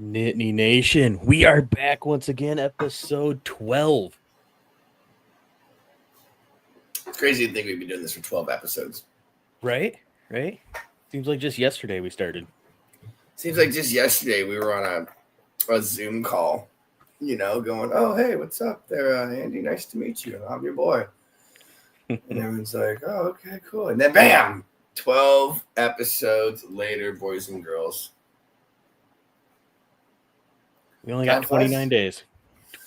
Nittany Nation, we are back once again, episode 12. It's crazy to think we've been doing this for 12 episodes. Right? Seems like just yesterday we started. Seems like just yesterday we were on a Zoom call, going, oh, hey, what's up there, Andy? Nice to meet you. I'm your boy. And everyone's like, oh, okay, cool. And then, bam, 12 episodes later, boys and girls. We only got 29 days.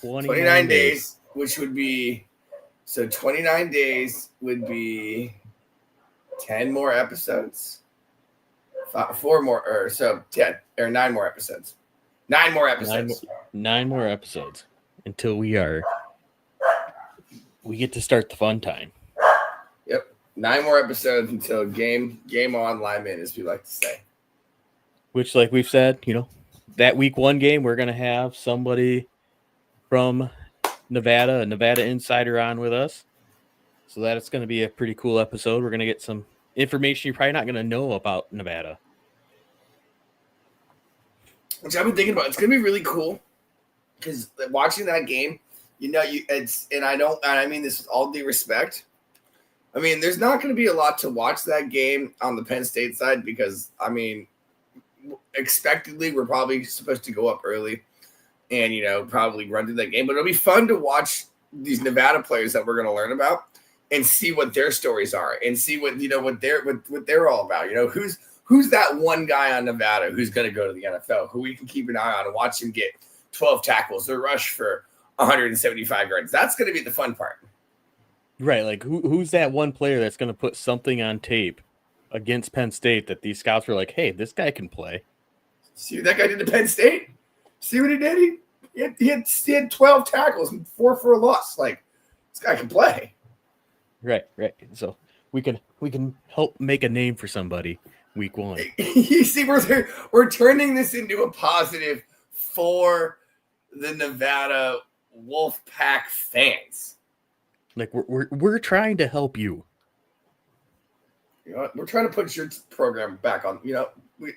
29 days, which would be, so 29 days would be 10 more episodes. 9 more episodes. 9 more episodes. 9 more episodes until we get to start the fun time. Yep. 9 more episodes until game on, lineman, as we like to say. Which, like we've said, that week 1 game, we're going to have somebody from Nevada, a Nevada insider on with us. So that's going to be a pretty cool episode. We're going to get some information you're probably not going to know about Nevada. Which I've been thinking about. It's going to be really cool because watching that game, and I mean this with all due respect. I mean, there's not going to be a lot to watch that game on the Penn State side because, expectedly, we're probably supposed to go up early and, probably run through that game. But it'll be fun to watch these Nevada players that we're going to learn about and see what their stories are and see what they're all about. Who's that one guy on Nevada who's going to go to the NFL, who we can keep an eye on and watch him get 12 tackles or rush for 175 yards. That's going to be the fun part. Right, like who's that one player that's going to put something on tape against Penn State that these scouts were like, hey, this guy can play. See what that guy did to Penn State? See what he did? He had 12 tackles and 4 for a loss. Like, this guy can play. Right. So we can help make a name for somebody week 1. You see, we're turning this into a positive for the Nevada Wolfpack fans. Like we're trying to help you. We're trying to put your program back on.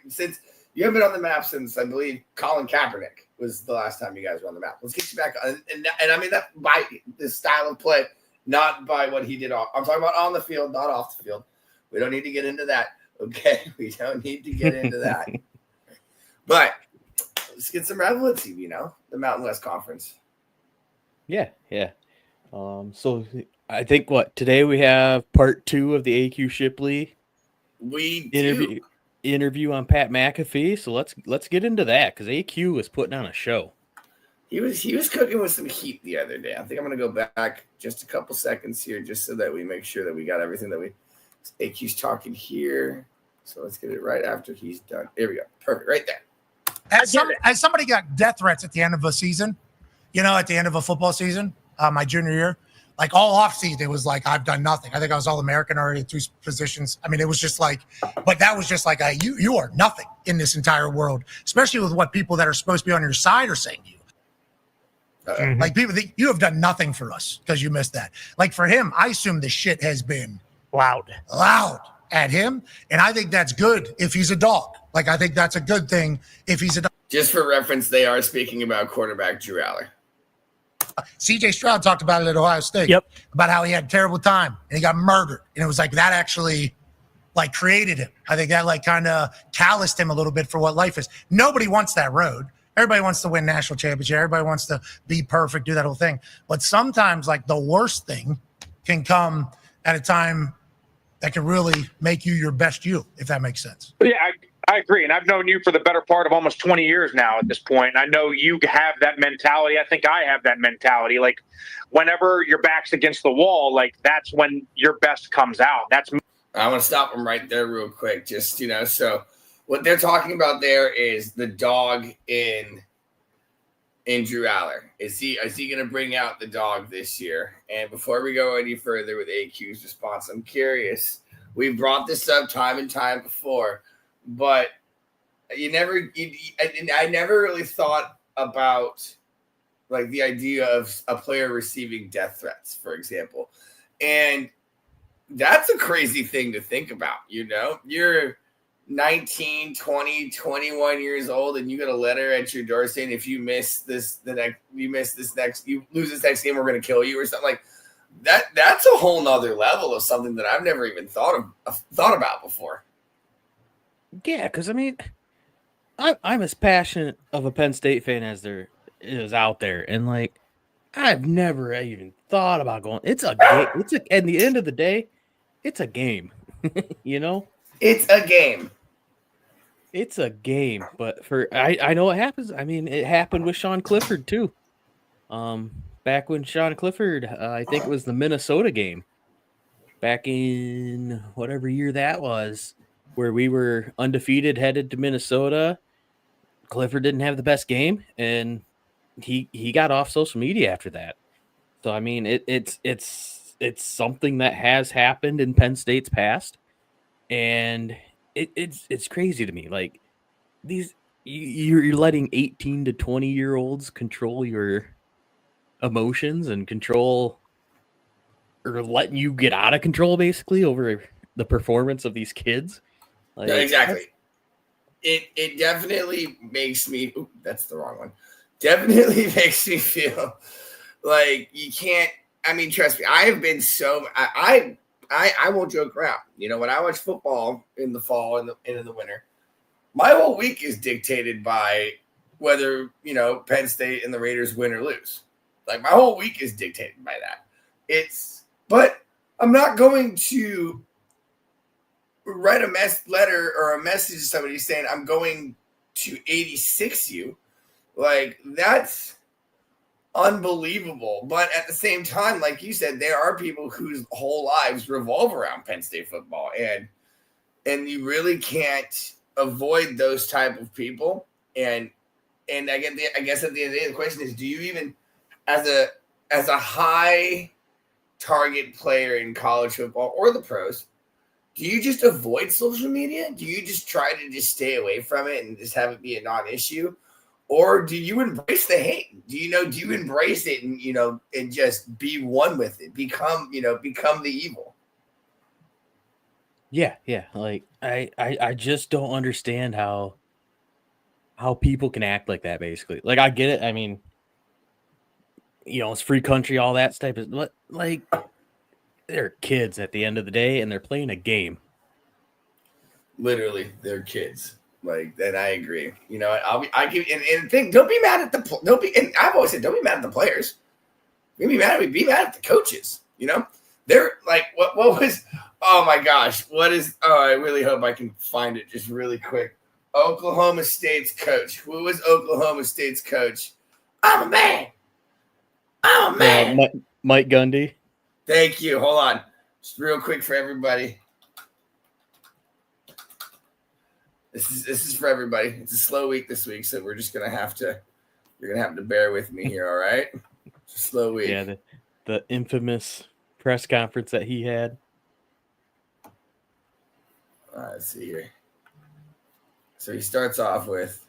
Since you haven't been on the map since I believe Colin Kaepernick was the last time you guys were on the map. Let's get you back on. And I mean that by the style of play, not by what he did off. I'm talking about on the field, not off the field. We don't need to get into that. Okay, we don't need to get into that. But let's get some relevancy. The Mountain West Conference. Yeah. So I think today we have part 2 of the AQ Shipley interview on Pat McAfee. So let's get into that because AQ was putting on a show. He was cooking with some heat the other day. I think I'm going to go back just a couple seconds here just so that we make sure that we got everything that AQ's talking here. So let's get it right after he's done. Here we go. Perfect. Right there. As somebody got death threats at the end of a season, at the end of a football season, my junior year, like all offseason, it was like, I've done nothing. I think I was All-American already at 2 positions. I mean, it was just like, but that was just like, you are nothing in this entire world, especially with what people that are supposed to be on your side are saying to you. Like people that you have done nothing for us because you missed that. Like for him, I assume the shit has been loud at him. And I think that's good if he's a dog. Like, I think that's a good thing if he's a dog. Just for reference, they are speaking about quarterback Drew Aller. CJ Stroud talked about it at Ohio State. Yep. About how he had a terrible time and he got murdered. And it was like that actually like created him. I think that like kind of calloused him a little bit for what life is. Nobody wants that road. Everybody wants to win national championship. Everybody wants to be perfect, do that whole thing. But sometimes like the worst thing can come at a time that can really make you your best you, if that makes sense. Yeah, I agree. And I've known you for the better part of almost 20 years now at this point. I know you have that mentality. I think I have that mentality. Like whenever your back's against the wall, like that's when your best comes out. I want to stop him right there real quick. Just, so what they're talking about there is the dog in Drew Aller. Is he going to bring out the dog this year? And before we go any further with AQ's response, I'm curious. We've brought this up time and time before, but I never really thought about like the idea of a player receiving death threats, for example. And that's a crazy thing to think about. You're 19, 20, 21 years old, and you get a letter at your door saying if you lose this next game, we're going to kill you or something like that. That's a whole nother level of something that I've never even thought about before. Yeah, because I mean, I'm as passionate of a Penn State fan as there is out there, and like I've never even thought about going. It's a game. At the end of the day, it's a game. You know, it's a game. It's a game, but I know what happens. I mean, it happened with Sean Clifford too. Back when Sean Clifford, I think it was the Minnesota game, back in whatever year that was, where we were undefeated, headed to Minnesota. Clifford didn't have the best game, and he got off social media after that. So I mean, it's something that has happened in Penn State's past, and it's crazy to me. Like you're letting 18 to 20-year-olds control your emotions and control, or letting you get out of control basically over the performance of these kids. Like, no, exactly. It definitely makes me. Ooh, that's the wrong one. Definitely makes me feel like you can't. I mean, trust me. I have been so. I won't joke around. You know, when I watch football in the fall and in the winter, my whole week is dictated by whether, you know, Penn State and the Raiders win or lose. Like, my whole week is dictated by that. But I'm not going to write a letter or a message to somebody saying I'm going to 86 you. Like, that's unbelievable. But at the same time, like you said, there are people whose whole lives revolve around Penn State football, and you really can't avoid those type of people. And I guess at the end of the day, the question is, do you even, as a high target player in college football or the pros, do you just avoid social media? Do you just try to just stay away from it and just have it be a non-issue? Or do you embrace the hate? Do you embrace it and, you know, and just be one with it, become the evil? Yeah. Like I just don't understand how people can act like that, basically. Like, I get it. I mean, you know, it's free country, all that type of, but like, they're kids at the end of the day, and they're playing a game. Literally, they're kids. Like, and I agree. You know, and think, don't be mad at and I've always said, don't be mad at the players. Be mad at the coaches. You know, they're like, what was, oh my gosh, I really hope I can find it just really quick. Oklahoma State's coach. Who was Oklahoma State's coach? I'm a man. Mike Gundy. Thank you. Hold on. Just real quick for everybody. This is for everybody. It's a slow week this week, so you're gonna have to bear with me here, all right? It's a slow week. Yeah, the infamous press conference that he had. Let's see here. So he starts off with,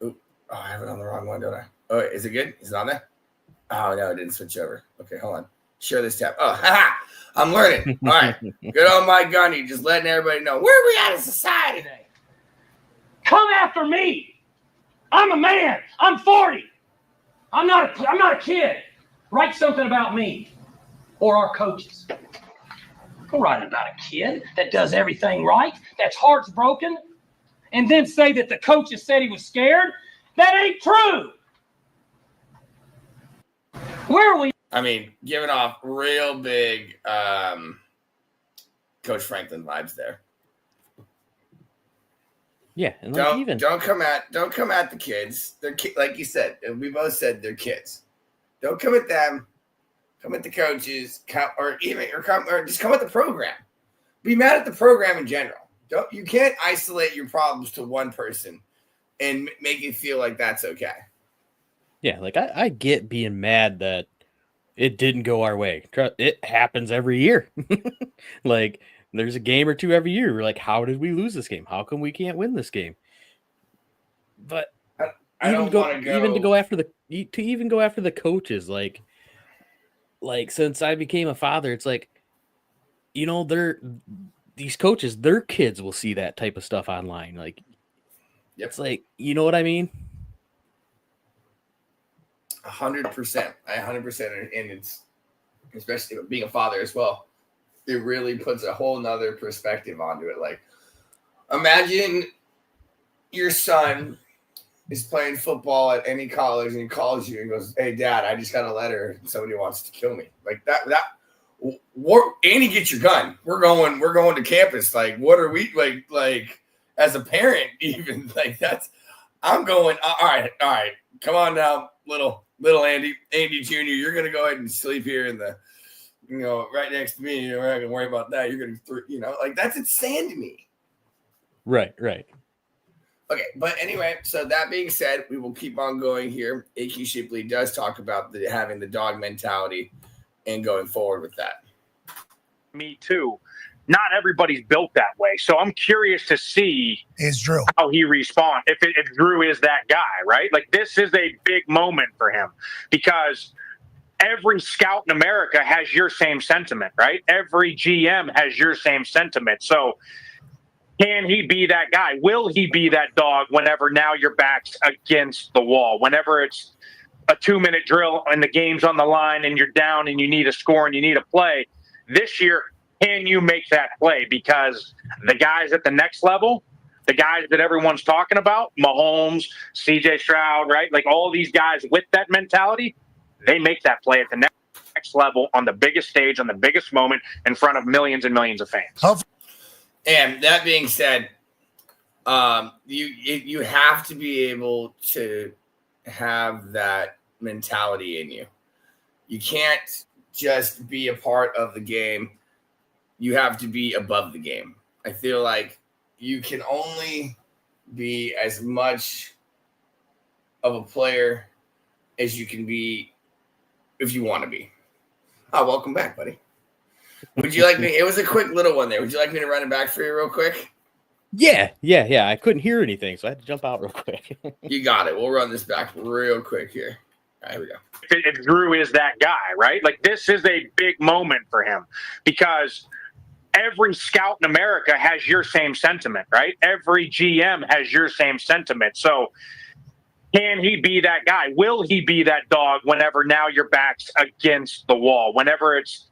I have it on the wrong one, don't I? Oh, wait, is it good? Is it on there? Oh, no, it didn't switch over. Okay, hold on. Share this tab. Oh, haha, I'm learning. All right, good on Mike Gundy, just letting everybody know. Where are we at as society today? Come after me. I'm a man. I'm 40. I'm not a kid. Write something about me or our coaches. Don't write about a kid that does everything right, that's heart's broken, and then say that the coaches said he was scared. That ain't true. Where are we? I mean, giving off real big Coach Franklin vibes there. Yeah, and don't come at the kids. They're like you said, and we both said they're kids. Don't come at them. Come at the coaches, or just come at the program. Be mad at the program in general. You can't isolate your problems to one person and make it feel like that's okay. Yeah, like I get being mad that it didn't go our way. It happens every year. Like, there's a game or two every year. We're like, how did we lose this game? How come we can't win this game? But I don't want to go. Even to go after the coaches, like since I became a father, it's like, you know, these coaches, their kids will see that type of stuff online. Like, it's like, you know what I mean? 100%. I 100%. And it's, especially being a father as well, it really puts a whole nother perspective onto it. Like, imagine your son is playing football at any college and he calls you and goes, "Hey, Dad, I just got a letter and somebody wants to kill me." Like that. Andy, get your gun. We're going to campus. Like, what are we like as a parent? Even like that's. I'm going. All right. Come on now, little Andy Jr. You're gonna go ahead and sleep here in the, right next to me. We're not gonna worry about that. You're gonna, like that's insane to me. Right. Okay, but anyway, so that being said, we will keep on going here. A.Q. Shipley does talk about having the dog mentality and going forward with that. Me too. Not everybody's built that way. So I'm curious to see Drew how he responds. If Drew is that guy, right? Like, this is a big moment for him because every scout in America has your same sentiment, right? Every GM has your same sentiment. So can he be that guy? Will he be that dog whenever now your back's against the wall? Whenever it's a 2-minute drill and the game's on the line and you're down and you need a score and you need a play. This year, can you make that play? Because the guys at the next level, the guys that everyone's talking about, Mahomes, CJ Stroud, right? Like all these guys with that mentality, they make that play at the next level on the biggest stage, on the biggest moment in front of millions and millions of fans. And that being said, you have to be able to have that mentality in you. You can't just be a part of the game. You have to be above the game. I feel like you can only be as much of a player as you can be if you want to be. Oh, welcome back, buddy. Would you like me? It was a quick little one there. Would you like me to run it back for you real quick? Yeah. I couldn't hear anything, so I had to jump out real quick. You got it. We'll run this back real quick here. All right, here we go. If Drew is that guy, right? Like, this is a big moment for him because every scout in America has your same sentiment, right? Every GM has your same sentiment. So can he be that guy? Will he be that dog whenever now your back's against the wall? Whenever it's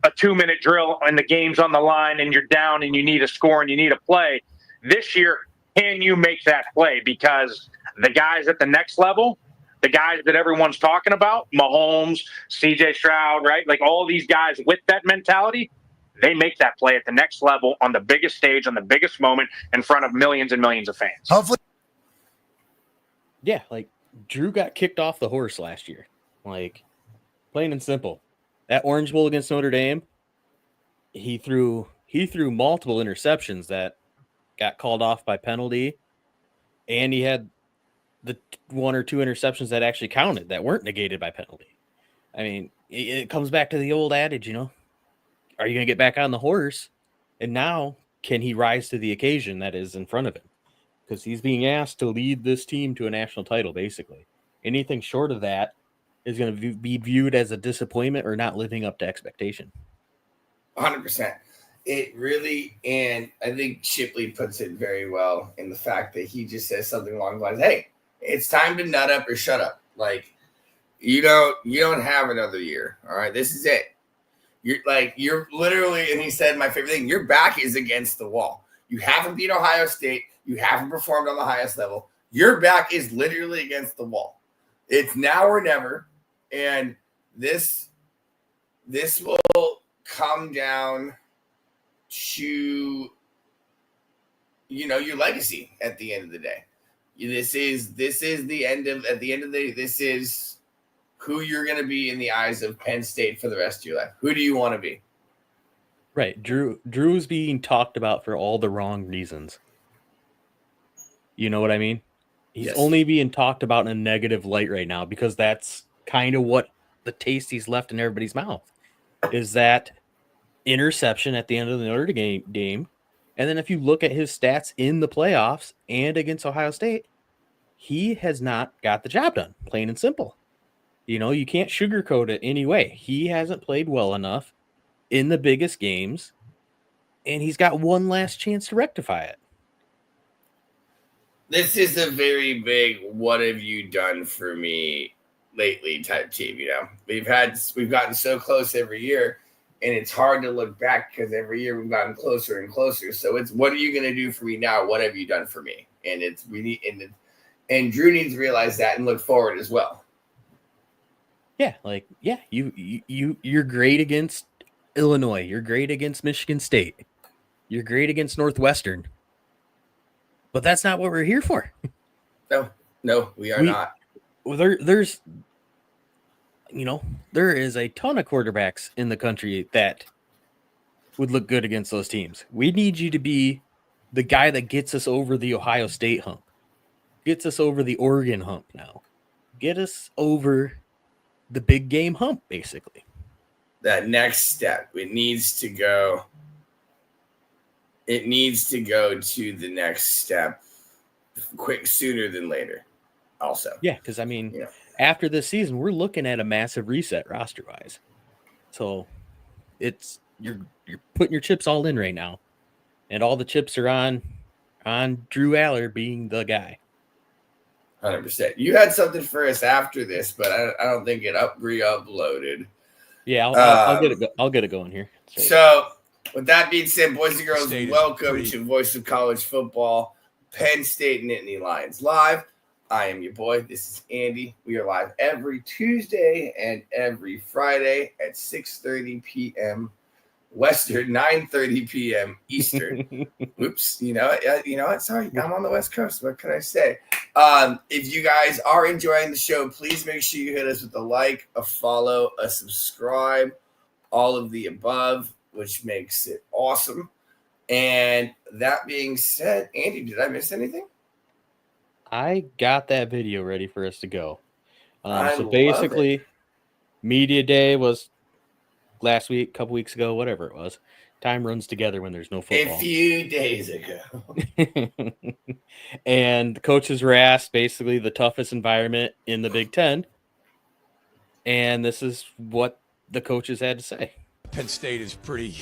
a 2-minute drill and the game's on the line and you're down and you need a score and you need a play. This year, can you make that play? Because the guys at the next level, the guys that everyone's talking about, Mahomes, CJ Stroud, right? Like all these guys with that mentality, they make that play at the next level on the biggest stage, on the biggest moment in front of millions and millions of fans. Hopefully. Yeah, like Drew got kicked off the horse last year. Like, plain and simple. That Orange Bowl against Notre Dame, he threw multiple interceptions that got called off by penalty, and he had the 1 or 2 interceptions that actually counted that weren't negated by penalty. I mean, it comes back to the old adage, are you going to get back on the horse? And now, can he rise to the occasion that is in front of him? Because he's being asked to lead this team to a national title, basically. Anything short of that is going to be viewed as a disappointment or not living up to expectation. 100%. It really, and I think Shipley puts it very well in the fact that he just says something along the lines, hey, it's time to nut up or shut up. Like, you don't have another year. All right, this is it. You're literally, and he said my favorite thing, your back is against the wall. You haven't beat Ohio State. You haven't performed on the highest level. Your back is literally against the wall. It's now or never. And this will come down to, your legacy at the end of the day. This is the end of, at the end of the day, this is who you're going to be in the eyes of Penn State for the rest of your life. Who do you want to be? Right. Drew's being talked about for all the wrong reasons. You know what I mean? He's only being talked about in a negative light right now because that's kind of what the taste he's left in everybody's mouth is that interception at the end of the Notre Dame game. And then if you look at his stats in the playoffs and against Ohio State, he has not got the job done, plain and simple. You can't sugarcoat it anyway. He hasn't played well enough in the biggest games, and he's got one last chance to rectify it. This is a very big "what have you done for me lately" type team. We've gotten so close every year, and it's hard to look back because every year we've gotten closer and closer. So it's, what are you going to do for me now? What have you done for me? And and Drew needs to realize that and look forward as well. Yeah, you're great against Illinois. You're great against Michigan State. You're great against Northwestern. But that's not what we're here for. No, we are not. There's there is a ton of quarterbacks in the country that would look good against those teams. We need you to be the guy that gets us over the Ohio State hump, gets us over the Oregon hump now, get us over the big game hump, basically. That next step, it needs to go to the next step sooner than later. Also. Yeah, because after this season, we're looking at a massive reset roster-wise. So it's you're putting your chips all in right now. And all the chips are on Drew Aller being the guy. 100%. You had something for us after this, but I don't think it re-uploaded. Yeah, I'll get it going here. So, with that being said, boys and girls, welcome to Voice of College Football, Penn State Nittany Lions Live. I am your boy. This is Andy. We are live every Tuesday and every Friday at 6:30 p.m. Western, 9:30 p.m. Eastern. Oops, you know what? Sorry, I'm on the West Coast. What can I say? If you guys are enjoying the show, please make sure you hit us with a like, a follow, a subscribe, all of the above, which makes it awesome. And that being said, Andy, did I miss anything? I got that video ready for us to go. So basically, Media Day was last week, a couple weeks ago, whatever it was. Time runs together when there's no football. A few days ago. And the coaches were asked basically the toughest environment in the Big Ten. And this is what the coaches had to say. Penn State is pretty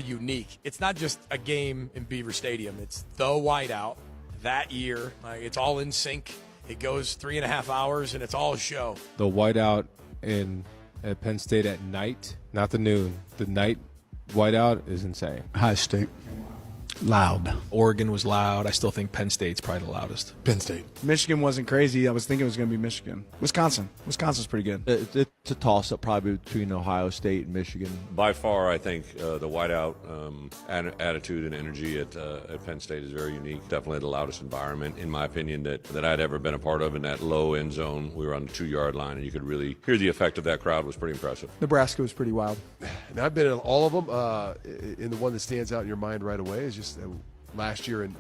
unique. It's not just a game in Beaver Stadium. It's the Whiteout that year. It's all in sync. It goes 3.5 hours, and it's all a show. The Whiteout at Penn State at night, not the noon. The night Whiteout is insane. High State. Loud. Oregon was loud. I still think Penn State's probably the loudest. Penn State. Michigan wasn't crazy. I was thinking it was going to be Michigan. Wisconsin's pretty good. It's a toss-up probably between Ohio State and Michigan. By far, I think the whiteout attitude and energy at Penn State is very unique. Definitely the loudest environment, in my opinion, that I'd ever been a part of in that low end zone. We were on the 2-yard line, and you could really hear the effect of that crowd. Was pretty impressive. Nebraska was pretty wild. And I've been in all of them. And the one that stands out in your mind right away is just last year in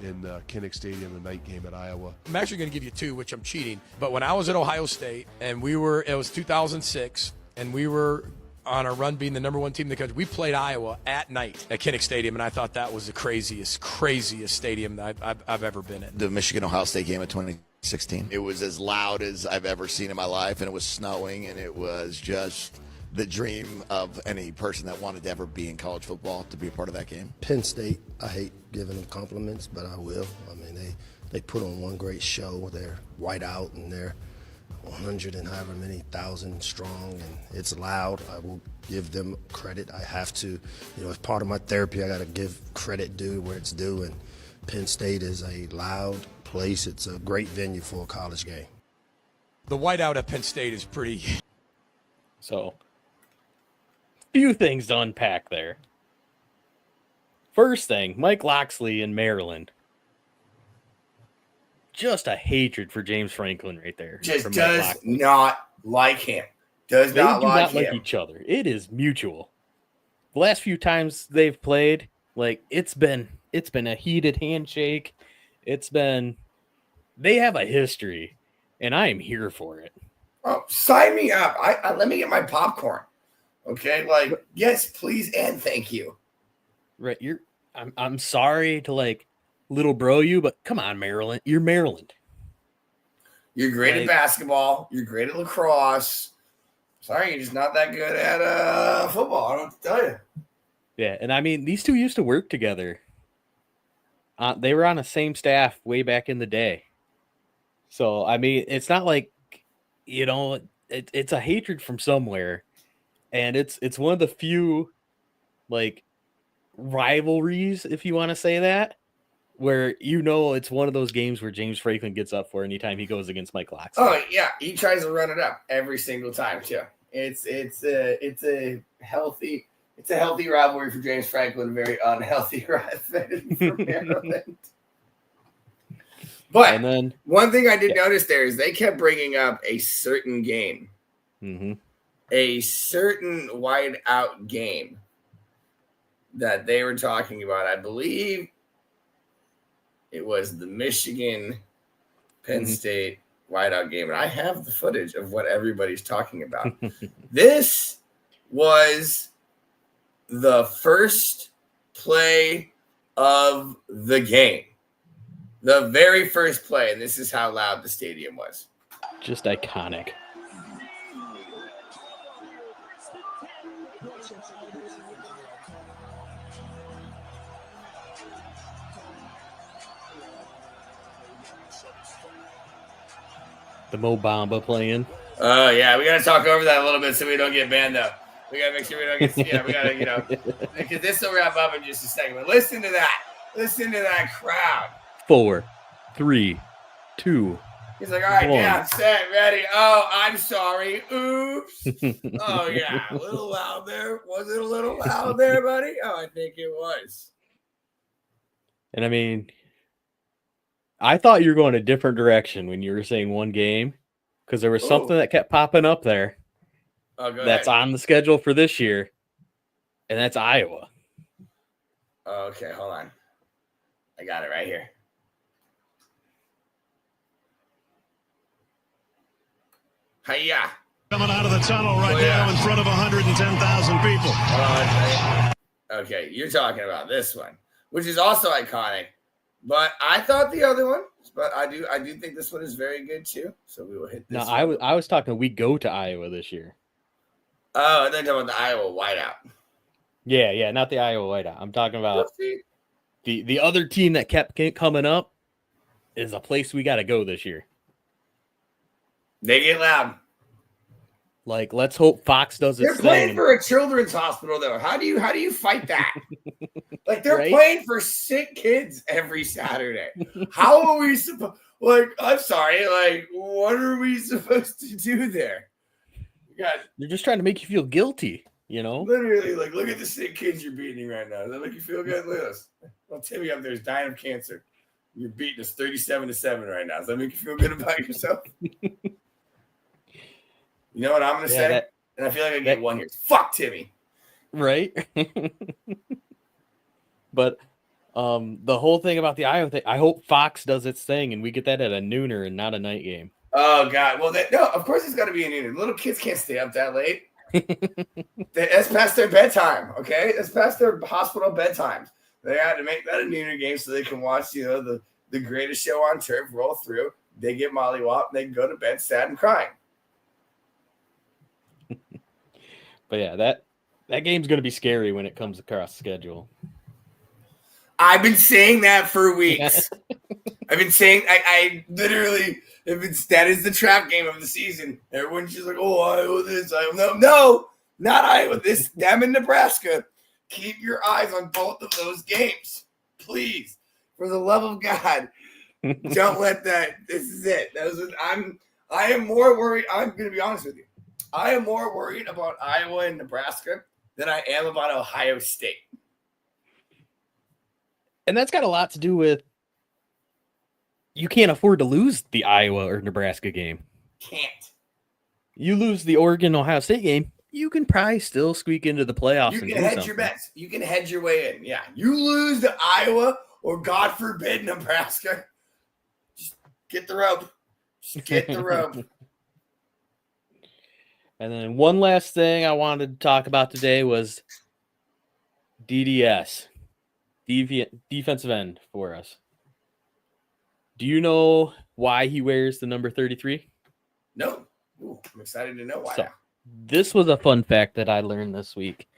Kinnick Stadium, the night game at Iowa. I'm actually going to give you two, which I'm cheating. But when I was at Ohio State, and it was 2006, and we were on our run being the number one team in the country, we played Iowa at night at Kinnick Stadium, and I thought that was the craziest stadium that I've ever been in. The Michigan-Ohio State game of 2016. It was as loud as I've ever seen in my life, and it was snowing, and it was just the dream of any person that wanted to ever be in college football to be a part of that game. Penn State, I hate giving them compliments, but I will. I mean, they put on one great show. They're Whiteout, and they're 100 and however many thousand strong, and it's loud. I will give them credit. I have to. As part of my therapy, I got to give credit due where it's due, and Penn State is a loud place. It's a great venue for a college game. The Whiteout at Penn State is pretty. So, few things to unpack there. First thing, Mike Loxley in Maryland. Just a hatred for James Franklin right there. Just does not like him. They do not like each other. It is mutual. The last few times they've played, it's been a heated handshake. They have a history, and I am here for it. Oh, sign me up. Let me get my popcorn. Okay, yes, please and thank you. Right, I'm sorry to little bro you, but come on, Maryland. You're Maryland. You're great at basketball. You're great at lacrosse. Sorry, you're just not that good at football. I don't have to tell you. Yeah, and I mean, these two used to work together. They were on the same staff way back in the day. So, I mean, it's not like, it's a hatred from somewhere. And it's one of the few, like, rivalries, if you want to say that, where it's one of those games where James Franklin gets up for anytime he goes against Mike Locksley. Oh, yeah. He tries to run it up every single time, too. It's a healthy rivalry for James Franklin, a very unhealthy rivalry for Maryland. But one thing I did notice there is they kept bringing up a certain game, a certain whiteout game that they were talking about. I believe it was the Michigan Penn State whiteout game, and I have the footage of what everybody's talking about. This was the first play of the game. The very first play, and this is how loud the stadium was. Just iconic. The Mo Bamba playing. Oh, yeah. We got to talk over that a little bit so we don't get banned, though. We got to make sure we don't get, we got to, because this will wrap up in just a second. But listen to that. Listen to that crowd. 4, 3, 2. He's like, all right, yeah, set, ready. Oh, I'm sorry. Oops. Oh, yeah. A little loud there. Was it a little loud there, buddy? Oh, I think it was. And I mean, I thought you were going a different direction when you were saying one game, because there was something that kept popping up there that's on the schedule for this year, and that's Iowa. Okay, hold on. I got it right here. Hiya. Coming out of the tunnel right now in front of 110,000 people. Okay, you're talking about this one, which is also iconic. But I thought the other one, but I do think this one is very good too. So we will hit this. No, I was talking. We go to Iowa this year. Oh, and then talking about the Iowa whiteout. Yeah, not the Iowa whiteout. I'm talking about the other team that kept coming up is a place we got to go this year. They get loud. Like, let's hope Fox does its thing. They're playing for a children's hospital, though. How do you fight that? Like, they're playing for sick kids every Saturday. How are we supposed? Like, I'm sorry. Like, what are we supposed to do there? They're just trying to make you feel guilty, Literally, like, look at the sick kids you're beating right now. Does that make you feel good? Look at us. Well, Timmy up there is dying of cancer. You're beating us 37-7 right now. Does that make you feel good about yourself? You know what I'm going to say? And I feel like I get one here. Fuck Timmy. Right? But the whole thing about the Iowa thing, I hope Fox does its thing and we get that at a nooner and not a night game. Oh, God. Well, no, of course it's got to be a nooner. Little kids can't stay up that late. That's past their bedtime, okay? That's past their hospital bedtimes. They had to make that a nooner game so they can watch, the greatest show on turf roll through. They get mollywopped and they can go to bed sad and crying. But yeah, that game's going to be scary when it comes across the schedule. I've been saying that for weeks. I've been saying I literally that is the trap game of the season. Everyone's just like, oh, Iowa this, Iowa no, not Iowa. This them in Nebraska. Keep your eyes on both of those games, please. For the love of God, don't let that. This is it. I am more worried. I'm going to be honest with you. I am more worried about Iowa and Nebraska than I am about Ohio State. And that's got a lot to do with you can't afford to lose the Iowa or Nebraska game. Can't. You lose the Oregon-Ohio State game, you can probably still squeak into the playoffs. You can hedge your bets. You can hedge your way in. Yeah. You lose to Iowa or, God forbid, Nebraska. Just get the rope. Just get the rope. And then one last thing I wanted to talk about today was DDS, defensive end for us. Do you know why he wears the number 33? No. Ooh, I'm excited to know why. So, this was a fun fact that I learned this week.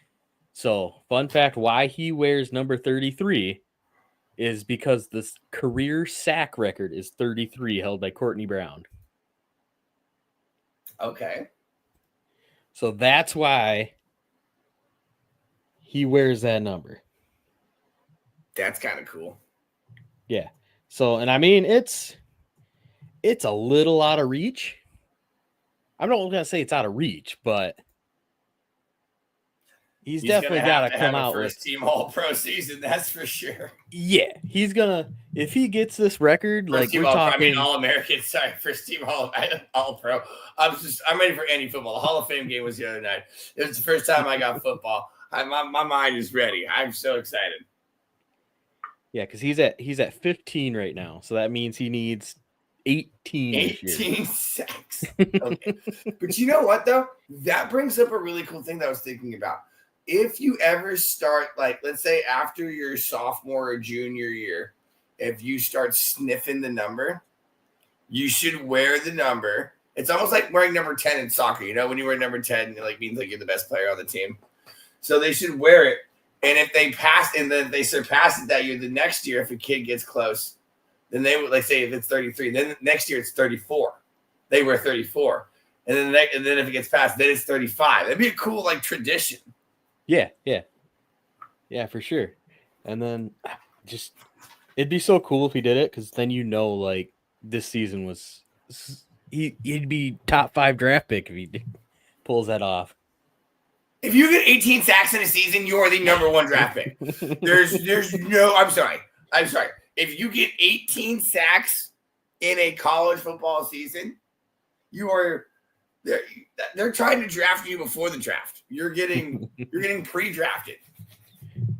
So, fun fact, why he wears number 33 is because the career sack record is 33, held by Courtney Brown. Okay. So that's why he wears that number. That's kind of cool. Yeah. So, and I mean, it's a little out of reach. I'm not going to say it's out of reach, but he's definitely got to come out with first team All-Pro season. That's for sure. Yeah, he's gonna. If he gets this record, First like team we're talking All-American. Sorry, first team All-Pro. I'm ready for any football. The Hall of Fame game was the other night. It was the first time I got football. My mind is ready. I'm so excited. Yeah, because he's at 15 right now, so that means he needs 18. 18 sacks. Okay. But you know what though? That brings up a really cool thing that I was thinking about. If you ever start, like, let's say after your sophomore or junior year, if you start sniffing the number, you should wear the number. It's almost like wearing number 10 in soccer. You know, when you wear number 10, it like means like you're the best player on the team. So they should wear it. And if they pass and then they surpass it that year, the next year, if a kid gets close, then they would, like, say if it's 33, then next year it's 34. They wear 34. And then if it gets passed, then it's 35. That'd be a cool, like, tradition. Yeah, for sure. And then just it'd be so cool if he did it, because then like this season was he'd be top 5 draft pick if he pulls that off. If you get 18 sacks in a season, you are the number 1 draft pick. There's no. I'm sorry. If you get 18 sacks in a college football season, you are. They're trying to draft you before the draft. You're getting pre-drafted.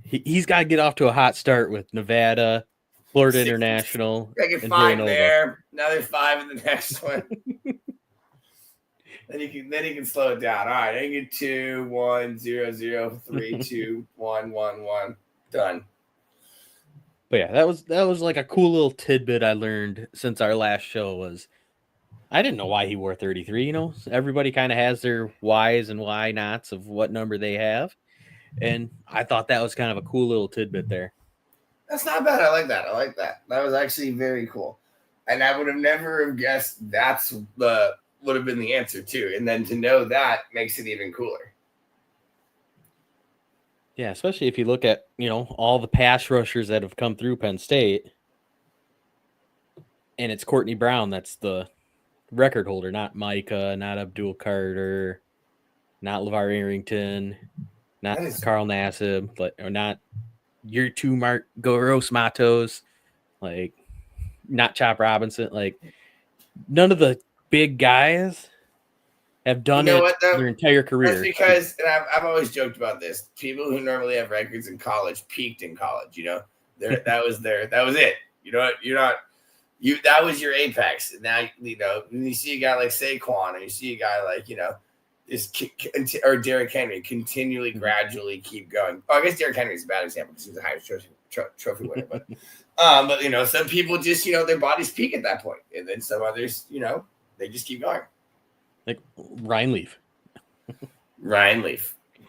He's got to get off to a hot start with Nevada, Florida International. I get 5 there, another 5 in the next one. then he can slow it down. All right, I get 2, 1, 0, 0, 3, 2, 1, 1, 1. Done. But yeah, that was like a cool little tidbit I learned since our last show was. I didn't know why he wore 33. Everybody kind of has their whys and why nots of what number they have. And I thought that was kind of a cool little tidbit there. That's not bad. I like that. That was actually very cool. And I would have never guessed would have been the answer too. And then to know that makes it even cooler. Yeah, especially if you look at, all the pass rushers that have come through Penn State. And it's Courtney Brown that's the record holder, not Micah, not Abdul Carter, not LeVar Arrington, not Carl Nassib, or not your 2 Mark Goros Matos, like not Chop Robinson. Like none of the big guys have done their entire career. That's because, and I've always joked about this, people who normally have records in college peaked in college. That was it. That was your apex. Now, when you see a guy like Saquon, or you see a guy like, or Derrick Henry continually, gradually keep going. Oh, I guess Derrick Henry is a bad example because he's the highest trophy winner. But, some people just, their bodies peak at that point. And then some others, they just keep going. Like Ryan Leaf.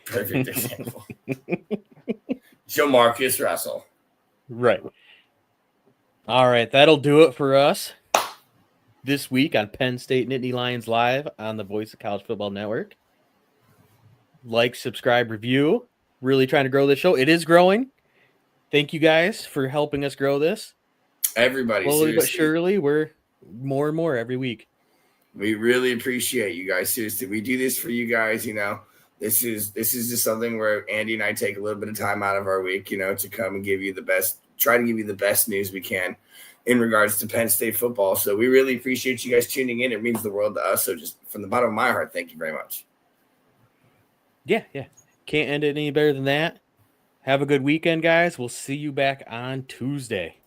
Perfect example. Jamarcus Russell. Right. All right, that'll do it for us this week on Penn State Nittany Lions Live on the Voice of College Football Network. Like, subscribe, review. Really trying to grow this show. It is growing. Thank you guys for helping us grow this. Everybody, slowly but surely, we're more and more every week. We really appreciate you guys. Seriously, we do this for you guys. This is just something where Andy and I take a little bit of time out of our week, to come and give you the best. Try to give you the best news we can in regards to Penn State football. So we really appreciate you guys tuning in. It means the world to us. So just from the bottom of my heart, thank you very much. Yeah. Can't end it any better than that. Have a good weekend, guys. We'll see you back on Tuesday.